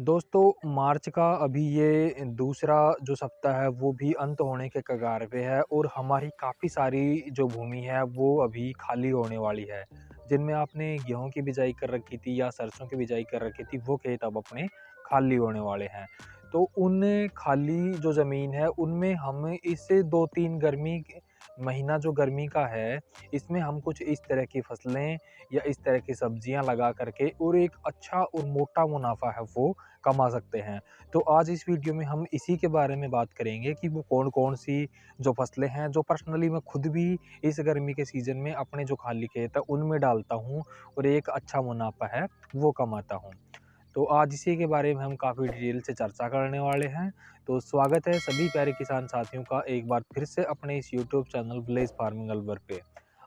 दोस्तों, मार्च का अभी ये दूसरा जो सप्ताह है वो भी अंत होने के कगार पे है और हमारी काफ़ी सारी जो भूमि है वो अभी खाली होने वाली है। जिनमें आपने गेहूँ की बिजाई कर रखी थी या सरसों की बिजाई कर रखी थी, वो खेत अब अपने खाली होने वाले हैं। तो उन खाली जो ज़मीन है उनमें हम इस 2-3 गर्मी के महीना जो गर्मी का है, इसमें हम कुछ इस तरह की फसलें या इस तरह की सब्जियाँ लगा कर के और एक अच्छा और मोटा मुनाफ़ा है वो कमा सकते हैं। तो आज इस वीडियो में हम इसी के बारे में बात करेंगे कि वो कौन-कौन सी जो फसलें हैं, जो पर्सनली मैं खुद भी इस गर्मी के सीज़न में अपने जो खाली खेत है, उनमें डालता हूँ और एक अच्छा मुनाफ़ा है, वो कमाता हूँ। तो आज इसी के बारे में हम काफ़ी डिटेल से चर्चा करने वाले हैं। तो स्वागत है सभी प्यारे किसान साथियों का एक बार फिर से अपने इस YouTube channel village farming Alwar पे।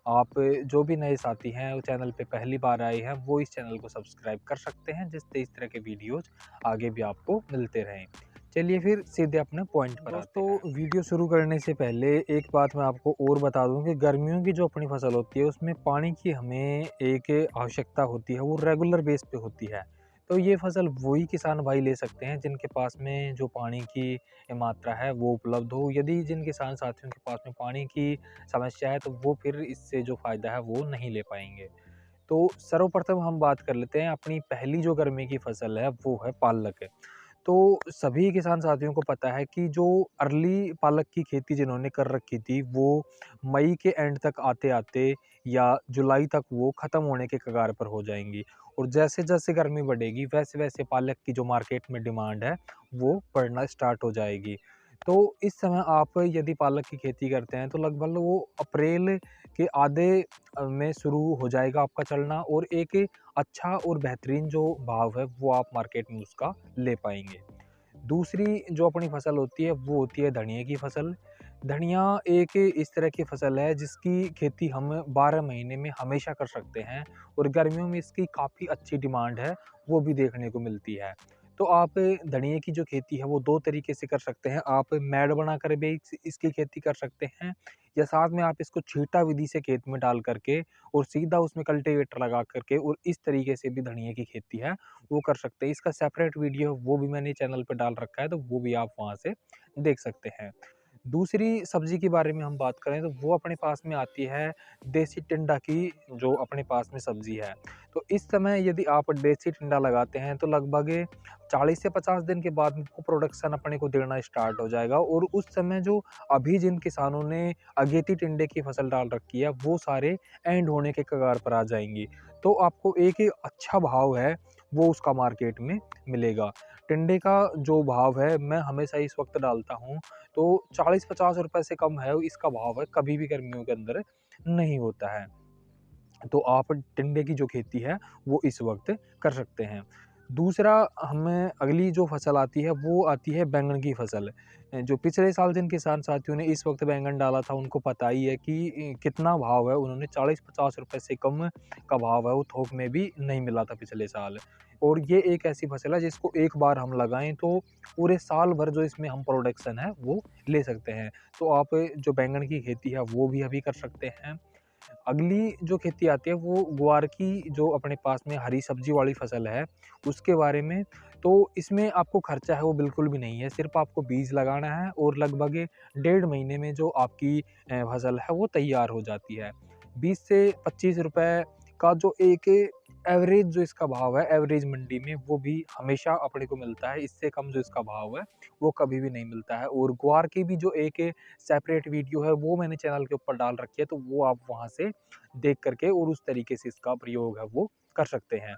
आप जो भी नए साथी हैं, वो चैनल पे पहली बार आए हैं, वो इस चैनल को सब्सक्राइब कर सकते हैं, जिससे इस तरह के वीडियोज़ आगे भी आपको मिलते रहें। चलिए फिर सीधे अपने पॉइंट पर आते हैं। दोस्तों, वीडियो शुरू करने से पहले एक बात मैं आपको और बता दूँ कि गर्मियों की जो अपनी फसल होती है, उसमें पानी की हमें एक आवश्यकता होती है, वो रेगुलर बेस पे होती है। तो ये फसल वही किसान भाई ले सकते हैं जिनके पास में जो पानी की मात्रा है वो उपलब्ध हो। यदि जिन किसान साथियों के पास में पानी की समस्या है तो वो फिर इससे जो फ़ायदा है वो नहीं ले पाएँगे। तो सर्वप्रथम हम बात कर लेते हैं अपनी पहली जो गर्मी की फसल है वो है पालक। तो सभी किसान साथियों को पता है कि जो अर्ली पालक की खेती जिन्होंने कर रखी थी, वो मई के एंड तक आते-आते या जुलाई तक वो ख़त्म होने के कगार पर हो जाएँगी और जैसे-जैसे गर्मी बढ़ेगी, वैसे-वैसे पालक की जो मार्केट में डिमांड है, वो बढ़ना स्टार्ट हो जाएगी। तो इस समय आप यदि पालक की खेती करते हैं, तो लगभग वो अप्रैल के आधे में शुरू हो जाएगा आपका चलना और एक अच्छा और बेहतरीन जो भाव है, वो आप मार्केट में उसका ले पाएँगे। दूसरी जो अपनी फसल होती है, वो होती है धनिये की फसल। धनिया एक इस तरह की फसल है जिसकी खेती हम 12 महीने में हमेशा कर सकते हैं और गर्मियों में इसकी काफ़ी अच्छी डिमांड है, वो भी देखने को मिलती है। तो आप धनिये की जो खेती है वो 2 तरीके से कर सकते हैं। आप मैड बनाकर भी इसकी खेती कर सकते हैं या साथ में आप इसको छींटा विधि से खेत में डाल कर के और सीधा उसमें कल्टीवेटर लगा कर के और इस तरीके से भी धनिये की खेती है वो कर सकते हैं। इसका सेपरेट वीडियो वो भी मैंने चैनल पे डाल रखा है, तो वो भी आप वहाँ से देख सकते हैं। दूसरी सब्ज़ी के बारे में हम बात करें तो वो अपने पास में आती है देसी टिंडा की जो अपने पास में सब्ज़ी है। तो इस समय यदि आप देसी टिंडा लगाते हैं तो लगभग 40 से 50 दिन के बाद वो प्रोडक्शन अपने को देना स्टार्ट हो जाएगा और उस समय जो अभी जिन किसानों ने अगेती टिंडे की फसल डाल रखी है, वो सारे एंड होने के कगार पर आ जाएँगी। तो आपको एक अच्छा भाव है, वो उसका मार्केट में मिलेगा। टिंडे का जो भाव है, मैं हमेशा इस वक़्त डालता हूँ तो 40-50 रुपए से कम है इसका भाव है, कभी भी गर्मियों के अंदर नहीं होता है। तो आप टिंडे की जो खेती है, वो इस वक़्त कर सकते हैं। दूसरा हमें अगली जो फसल आती है, वो आती है बैंगन की फसल। जो पिछले साल जिन किसान साथियों ने इस वक़्त बैंगन डाला था, उनको पता ही है कि कितना भाव है, उन्होंने 40-50 रुपए से कम का भाव है, वो थोक में भी नहीं मिला था पिछले साल। और ये एक ऐसी फसल है जिसको एक बार हम लगाएँ तो पूरे साल भर जो इसमें हम प्रोडक्शन है, वो ले सकते हैं। तो आप जो बैंगन की खेती है, वो भी अभी कर सकते हैं। अगली जो खेती आती है वो ग्वार की जो अपने पास में हरी सब्जी वाली फसल है, उसके बारे में। तो इसमें आपको खर्चा है वो बिल्कुल भी नहीं है, सिर्फ़ आपको बीज लगाना है और लगभग डेढ़ महीने में जो आपकी फसल है वो तैयार हो जाती है। 20 से 25 रुपए का जो एक एवरेज जो इसका भाव है, एवरेज मंडी में वो भी हमेशा अपने को मिलता है, इससे कम जो इसका भाव है, वो कभी भी नहीं मिलता है। और ग्वार की भी जो एक सेपरेट वीडियो है वो मैंने चैनल के ऊपर डाल रखी है, तो वो आप वहाँ से देख कर के और उस तरीके से इसका प्रयोग है वो कर सकते हैं।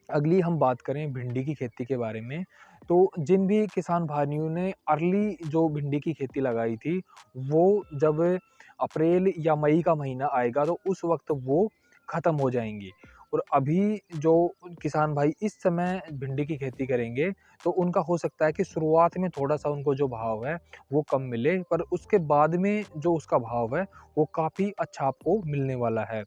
अगली हम बात करें भिंडी की खेती के बारे में, तो जिन भी किसान भाइयों ने अर्ली जो भिंडी की खेती लगाई थी, वो जब अप्रैल या मई का महीना आएगा तो उस वक़्त वो ख़त्म हो जाएँगी। और अभी जो किसान भाई इस समय भिंडी की खेती करेंगे, तो उनका हो सकता है कि शुरुआत में थोड़ा-सा उनको जो भाव है, वो कम मिले, पर उसके बाद में जो उसका भाव है, वो काफ़ी अच्छा आपको मिलने वाला है।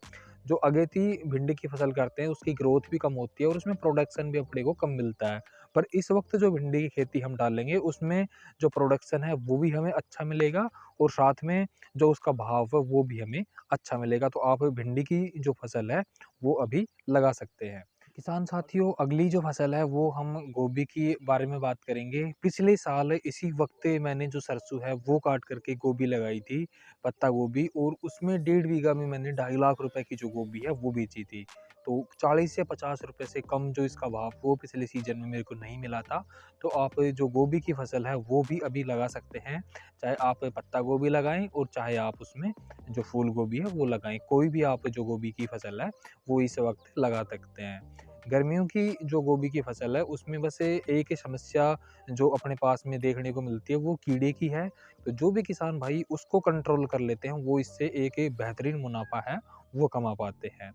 जो अगेती भिंडी की फसल करते हैं उसकी ग्रोथ भी कम होती है और उसमें प्रोडक्शन भी अपने को कम मिलता है। पर इस वक़्त जो भिंडी की खेती हम डालेंगे उसमें जो प्रोडक्शन है वो भी हमें अच्छा मिलेगा और साथ में जो उसका भाव है वो भी हमें अच्छा मिलेगा। तो आप भिंडी की जो फसल है वो अभी लगा सकते हैं। किसान साथियों, अगली जो फ़सल है वो हम गोभी की बारे में बात करेंगे। पिछले साल इसी वक़्त मैंने जो सरसों है वो काट कर के गोभी लगाई थी, पत्ता गोभी, और उसमें 1.5 बीघा में मैंने 2.5 लाख रुपए की जो गोभी है वो बेची थी। तो 40 से 50 रुपए से कम जो इसका भाव वो पिछले सीज़न में मेरे को नहीं मिला था। तो आप जो गोभी की फ़सल है वो भी अभी लगा सकते हैं। चाहे आप पत्ता गोभी लगाएँ और चाहे आप उसमें जो फूल गोभी है वो लगाएँ। कोई भी आप जो गोभी की फ़सल है वो इस वक़्त लगा सकते हैं। गर्मियों की जो गोभी की फसल है उसमें बस एक ही समस्या जो अपने पास में देखने को मिलती है वो कीड़े की है। तो जो भी किसान भाई उसको कंट्रोल कर लेते हैं वो इससे एक बेहतरीन मुनाफा है वो कमा पाते हैं।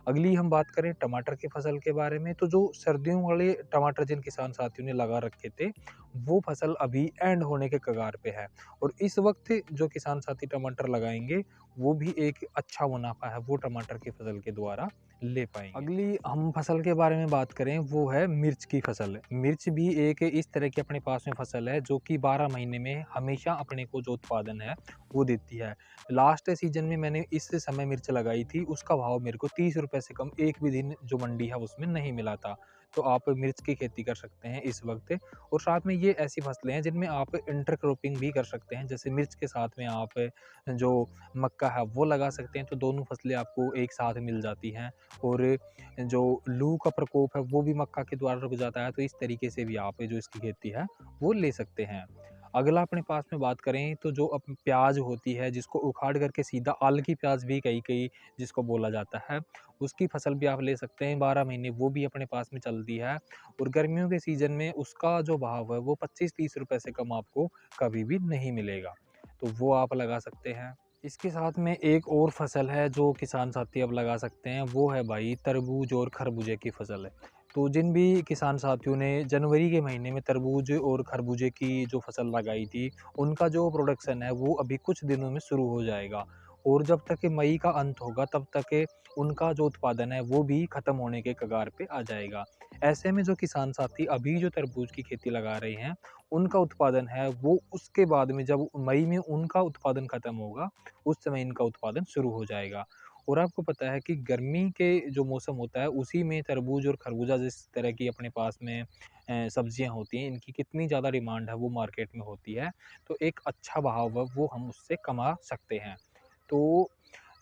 अगली हम बात करें टमाटर की फसल के बारे में, तो जो सर्दियों वाले टमाटर जिन किसान साथियों ने लगा रखे थे वो फसल अभी एंड होने के कगार पे है, और इस वक्त जो किसान साथी टमाटर लगाएंगे वो भी एक अच्छा मुनाफा है वो टमाटर की फसल के द्वारा ले पाएँगे। अगली हम फसल के बारे में बात करें वो है मिर्च की फसल। मिर्च भी एक इस तरह की अपने पास में फसल है जो कि 12 महीने में हमेशा अपने को जो उत्पादन है वो देती है। लास्ट सीज़न में मैंने इस समय मिर्च लगाई थी, उसका भाव मेरे को 30 रुपए से कम एक भी दिन जो मंडी है उसमें नहीं मिला था। तो आप मिर्च की खेती कर सकते हैं इस वक़्त, और साथ में ये ऐसी फसलें हैं जिनमें आप इंटरक्रॉपिंग भी कर सकते हैं। जैसे मिर्च के साथ में आप जो मक्का है वो लगा सकते हैं, तो दोनों फसलें आपको एक साथ मिल जाती हैं। और जो लू का प्रकोप है वो भी मक्का के द्वारा रुक जाता है, तो इस तरीके से भी आप जो इसकी खेती है वो ले सकते हैं। अगला अपने पास में बात करें तो जो प्याज होती है जिसको उखाड़ करके सीधा आल की प्याज भी कई कई जिसको बोला जाता है, उसकी फसल भी आप ले सकते हैं। 12 महीने वो भी अपने पास में चलती है, और गर्मियों के सीज़न में उसका जो भाव है वो 25-30 रुपए से कम आपको कभी भी नहीं मिलेगा, तो वो आप लगा सकते हैं। इसके साथ में एक और फसल है जो किसान साथी अब लगा सकते हैं, वो है भाई तरबूज और खरबूजे की फसल है। तो जिन भी किसान साथियों ने जनवरी के महीने में तरबूज और खरबूजे की जो फसल लगाई थी, उनका जो प्रोडक्शन है वो अभी कुछ दिनों में शुरू हो जाएगा, और जब तक मई का अंत होगा तब तक उनका जो उत्पादन है वो भी ख़त्म होने के कगार पे आ जाएगा। ऐसे में जो किसान साथी अभी जो तरबूज की खेती लगा रहे हैं, उनका उत्पादन है वो उसके बाद में जब मई में उनका उत्पादन ख़त्म होगा, उस समय इनका उत्पादन शुरू हो जाएगा। और आपको पता है कि गर्मी के जो मौसम होता है उसी में तरबूज और खरबूजा जिस तरह की अपने पास में सब्जियां होती हैं, इनकी कितनी ज़्यादा डिमांड है वो मार्केट में होती है। तो एक अच्छा भाव है वो हम उससे कमा सकते हैं। तो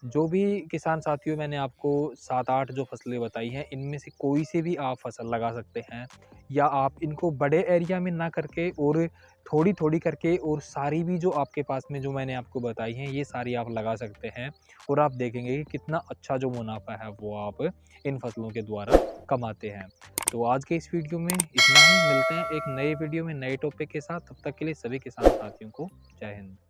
जो भी किसान साथियों मैंने आपको 7-8 जो फसलें बताई हैं, इनमें से कोई से भी आप फसल लगा सकते हैं, या आप इनको बड़े एरिया में ना करके और थोड़ी-थोड़ी करके, और सारी भी जो आपके पास में जो मैंने आपको बताई हैं, ये सारी आप लगा सकते हैं, और आप देखेंगे कि कितना अच्छा जो मुनाफ़ा है वो आप इन फसलों के द्वारा कमाते हैं। तो आज के इस वीडियो में इतना ही, मिलते हैं एक नए वीडियो में नए टॉपिक के साथ, तब तक के लिए सभी किसान साथियों को जय हिंद।